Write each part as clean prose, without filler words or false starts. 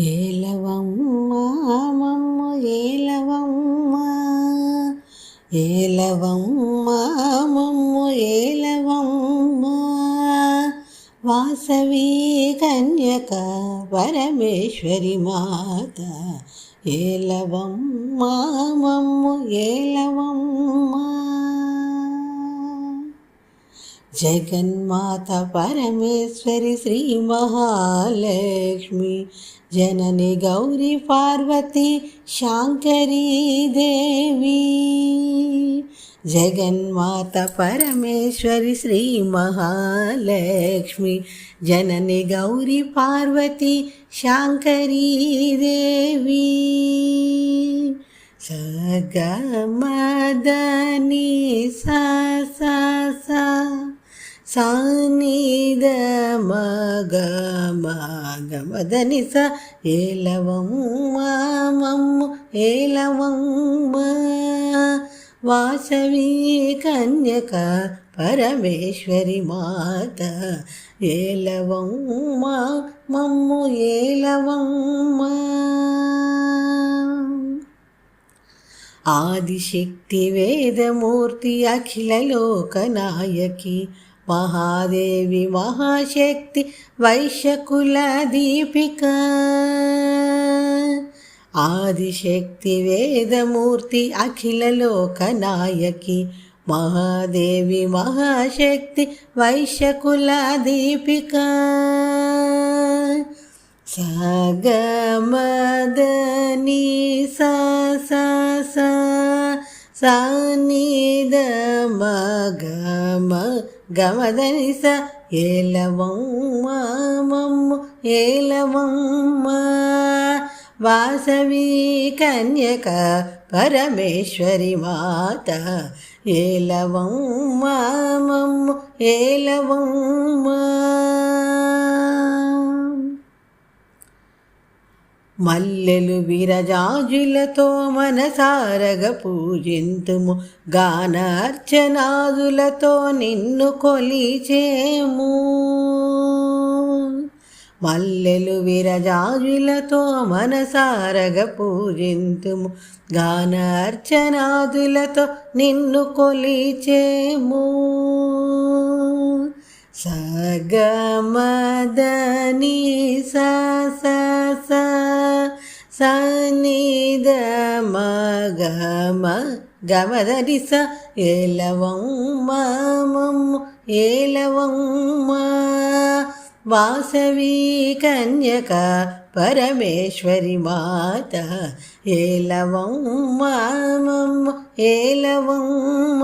ఏలవమ్మ మమ్ము ఏలవమ్మ ఏలవమ్మ మమ్ము ఏలవమ్మ వాసవి కన్యక పరమేశ్వరి మాత ఏలవమ్మ మమ్ము ఏలవమ్మ జగన్మాత పరమేశ్వరి శ్రీ మహాలక్ష్మి జనని గౌరీ పార్వతి శాంకరీ దేవి జగన్మాత పరమేశ్వరి శ్రీ మహాలక్ష్మి జనని గౌరీ పార్వతి శాంకరీ దేవి సగమదని సా సానిద మగమదని స ఏలవమ్మ మమ్ము ఏలవమ్మ వాసవి కన్యక పరమేశ్వరి మాత ఏలవమ్మ మమ్ము ఏలవమ్మ ఆదిశక్తి వేదమూర్తి అఖిల లోకనాయకి మహాదేవి మహాశక్తి వైశ్యకుల దీపిక ఆదిశక్తి వేదమూర్తి అఖిల లోకనాయకి మహాదేవి మహాశక్తి వైశ్యకుల దీపిక సగమదని సా సానిద గమదని స ఏలవమ్మ మమ్ము ఏలవమ్మ వాసవి కన్యక పరమేశ్వరి మాత ఏలవమ్మ మమ్ము ఏలవమ్మ మల్లెలు విరజాజులతో మనసారగ పూజింతుము గానార్చనాదులతో నిన్ను కొలిచేము మల్లెలు విరజాజులతో మనసారగ పూజింతుము గానార్చనాదులతో నిన్ను కొలిచేము సగమదని సా సానిద గమదని స ఏలవమ్మ మమ్ము ఏలవమ్మ వాసవి కన్యక పరమేశ్వరి మాత ఏలవమ్మ మమ్ము ఏలవమ్మ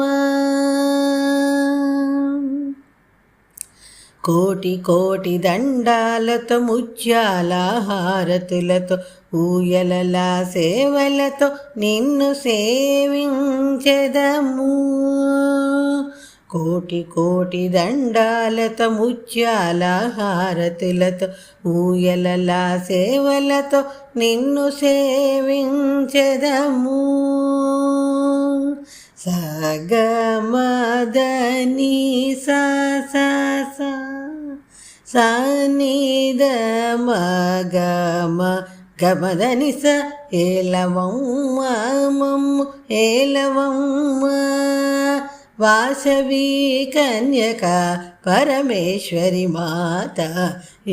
కోటి కోటి దండాలతో ముత్యాల హారతులతో ఊయలల సేవలతో నిన్ను సేవించెదము కోటి కోటి దండాలతో ముత్యాల హారతులతో ఊయలల సేవలతో నిన్ను సేవించెదము సగమదని సా సానిద గమదని స ఏలవమ్మ మమ్ము ఏలవమ్మ వాసవి కన్యక పరమేశ్వరి మాత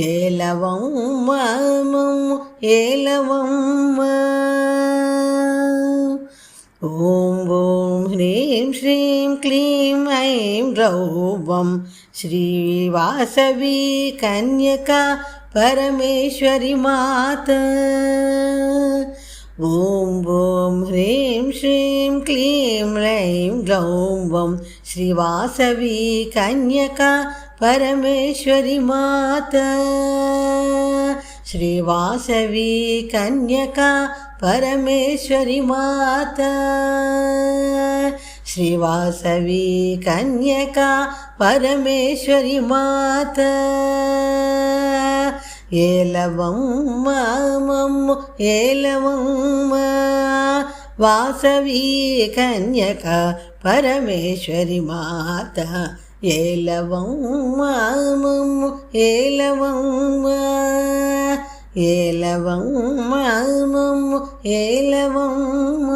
ఏలవమ్మ మమ్ము ఏలవమ్మ ఓం ఓం హ్రీం శ్రీం క్లీం ఐం రౌవం శ్రీ వాసవి కన్యక పరమేశ్వరి మాత ఓం ఓం హ్రీం శ్రీం క్లీం ఐం రౌవం శ్రీ వాసవి కన్యక పరమేశ్వరి మాత శ్రీ వాసవి కన్యక పరమేశ్వరి మాత శ్రీ వాసవి కన్యక పరమేశ్వరి మాత ఏలవమ్మ మమ్ము ఏలవమ్మ వాసవి కన్యక పరమేశ్వరి మాత ఏలవమ్మ మమ్ము ఏలవమ్మ ఏలవమ్మ మమ్ము ఏలవమ్మ.